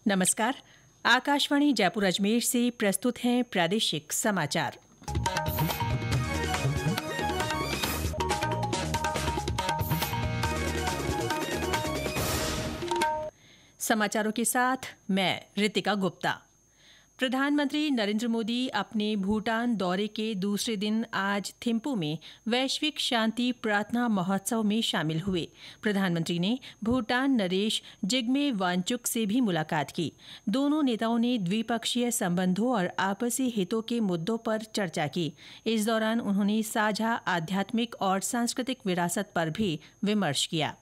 नमस्कार। आकाशवाणी जयपुर अजमेर से प्रस्तुत हैं प्रादेशिक समाचार। समाचारों के साथ मैं रितिका गुप्ता। प्रधानमंत्री नरेंद्र मोदी अपने भूटान दौरे के दूसरे दिन आज थिम्पू में वैश्विक शांति प्रार्थना महोत्सव में शामिल हुए। प्रधानमंत्री ने भूटान नरेश जिग्मे वांगचुक से भी मुलाकात की। दोनों नेताओं ने द्विपक्षीय संबंधों और आपसी हितों के मुद्दों पर चर्चा की। इस दौरान उन्होंने साझा आध्यात्मिक और सांस्कृतिक विरासत पर भी विमर्श किया।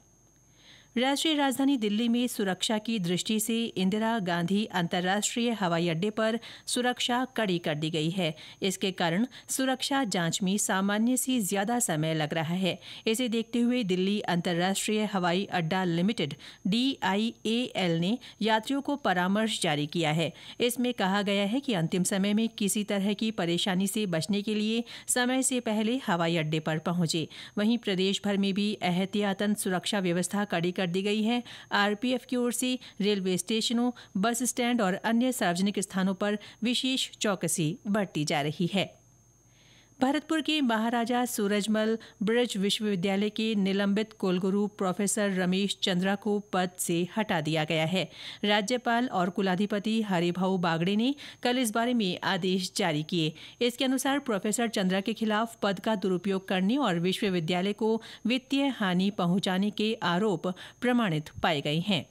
राष्ट्रीय राजधानी दिल्ली में सुरक्षा की दृष्टि से इंदिरा गांधी अंतर्राष्ट्रीय हवाई अड्डे पर सुरक्षा कड़ी कर दी गई है। इसके कारण सुरक्षा जांच में सामान्य से ज्यादा समय लग रहा है। इसे देखते हुए दिल्ली अंतर्राष्ट्रीय हवाई अड्डा लिमिटेड DIAL ने यात्रियों को परामर्श जारी किया है। इसमें कहा गया है कि अंतिम समय में किसी तरह की परेशानी से बचने के लिए समय से पहले हवाई अड्डे पर पहुंचे। वहीं प्रदेश भर में भी एहतियातन सुरक्षा व्यवस्था कड़ी कर दी गई है। RPF की ओर से रेलवे स्टेशनों, बस स्टैंड और अन्य सार्वजनिक स्थानों पर विशेष चौकसी बरती जा रही है। भरतपुर के महाराजा सूरजमल ब्रज विश्वविद्यालय के निलंबित कुलगुरु प्रोफेसर रमेश चंद्रा को पद से हटा दिया गया है। राज्यपाल और कुलाधिपति हरिभाऊ बागड़े ने कल इस बारे में आदेश जारी किए। इसके अनुसार प्रोफेसर चंद्रा के खिलाफ पद का दुरुपयोग करने और विश्वविद्यालय को वित्तीय हानि पहुंचाने के आरोप प्रमाणित पाए गए हैं।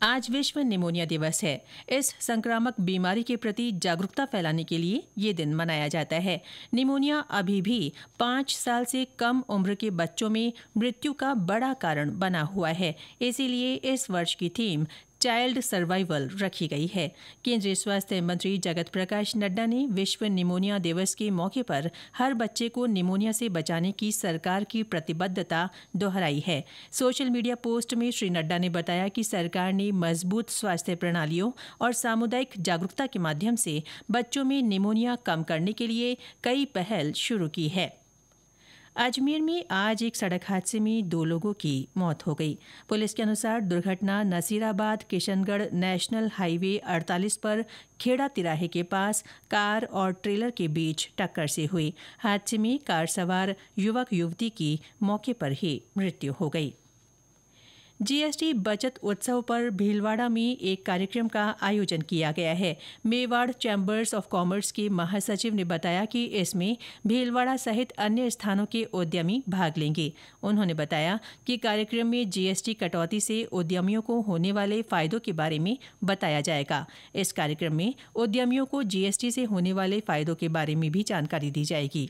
आज विश्व निमोनिया दिवस है। इस संक्रामक बीमारी के प्रति जागरूकता फैलाने के लिए ये दिन मनाया जाता है। निमोनिया अभी भी 5 साल से कम उम्र के बच्चों में मृत्यु का बड़ा कारण बना हुआ है। इसीलिए इस वर्ष की थीम चाइल्ड सर्वाइवल रखी गई है। केंद्रीय स्वास्थ्य मंत्री जगत प्रकाश नड्डा ने विश्व निमोनिया दिवस के मौके पर हर बच्चे को निमोनिया से बचाने की सरकार की प्रतिबद्धता दोहराई है। सोशल मीडिया पोस्ट में श्री नड्डा ने बताया कि सरकार ने मजबूत स्वास्थ्य प्रणालियों और सामुदायिक जागरूकता के माध्यम से बच्चों में निमोनिया कम करने के लिए कई पहल शुरू की है। अजमेर में आज एक सड़क हादसे में 2 लोगों की मौत हो गई। पुलिस के अनुसार दुर्घटना नसीराबाद किशनगढ़ नेशनल हाईवे 48 पर खेड़ा तिराहे के पास कार और ट्रेलर के बीच टक्कर से हुई। हादसे में कार सवार युवक युवती की मौके पर ही मृत्यु हो गई। GST बचत उत्सव पर भीलवाड़ा में एक कार्यक्रम का आयोजन किया गया है। मेवाड़ चैम्बर्स ऑफ कॉमर्स के महासचिव ने बताया कि इसमें भीलवाड़ा सहित अन्य स्थानों के उद्यमी भाग लेंगे। उन्होंने बताया कि कार्यक्रम में GST कटौती से उद्यमियों को होने वाले फायदों के बारे में बताया जाएगा। इस कार्यक्रम में उद्यमियों को GST से होने वाले फायदों के बारे में भी जानकारी दी जाएगी।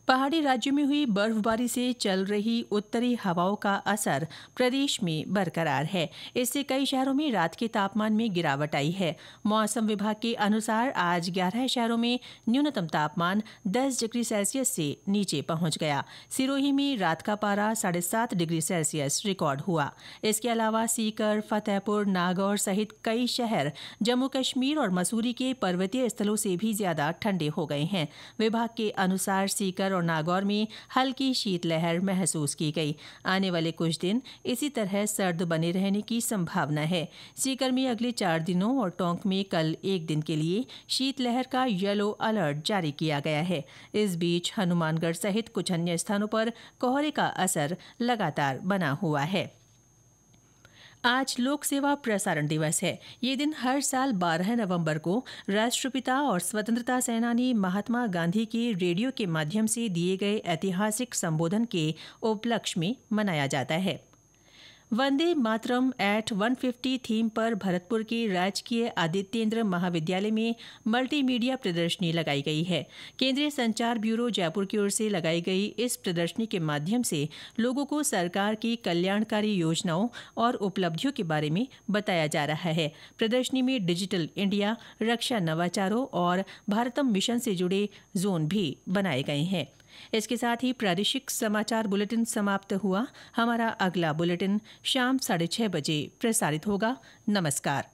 पहाड़ी राज्यों में हुई बर्फबारी से चल रही उत्तरी हवाओं का असर प्रदेश में बरकरार है। इससे कई शहरों में रात के तापमान में गिरावट आई है। मौसम विभाग के अनुसार आज 11 शहरों में न्यूनतम तापमान 10 डिग्री सेल्सियस से नीचे पहुंच गया। सिरोही में रात का पारा 7.5 डिग्री सेल्सियस रिकॉर्ड हुआ। इसके अलावा सीकर, फतेहपुर, नागौर सहित कई शहर जम्मू कश्मीर और मसूरी के पर्वतीय स्थलों से भी ज्यादा ठंडे हो गए हैं। विभाग के अनुसार सीकर और नागौर में हल्की शीतलहर महसूस की गई। आने वाले कुछ दिन इसी तरह सर्द बने रहने की संभावना है। सीकर में अगले 4 दिनों और टोंक में कल 1 दिन के लिए शीतलहर का येलो अलर्ट जारी किया गया है। इस बीच हनुमानगढ़ सहित कुछ अन्य स्थानों पर कोहरे का असर लगातार बना हुआ है। आज लोक सेवा प्रसारण दिवस है। ये दिन हर साल 12 नवंबर को राष्ट्रपिता और स्वतंत्रता सेनानी महात्मा गांधी के रेडियो के माध्यम से दिए गए ऐतिहासिक संबोधन के उपलक्ष्य में मनाया जाता है। वंदे मातरम एट 150 थीम पर भरतपुर के राजकीय आदित्येंद्र महाविद्यालय में मल्टीमीडिया प्रदर्शनी लगाई गई है। केंद्रीय संचार ब्यूरो जयपुर की ओर से लगाई गई इस प्रदर्शनी के माध्यम से लोगों को सरकार की कल्याणकारी योजनाओं और उपलब्धियों के बारे में बताया जा रहा है। प्रदर्शनी में डिजिटल इंडिया, रक्षा नवाचारों और भारतम मिशन से जुड़े जोन भी बनाए गए हैं। इसके साथ ही प्रादेशिक समाचार बुलेटिन समाप्त हुआ। हमारा अगला बुलेटिन शाम 6:30 बजे प्रसारित होगा। नमस्कार।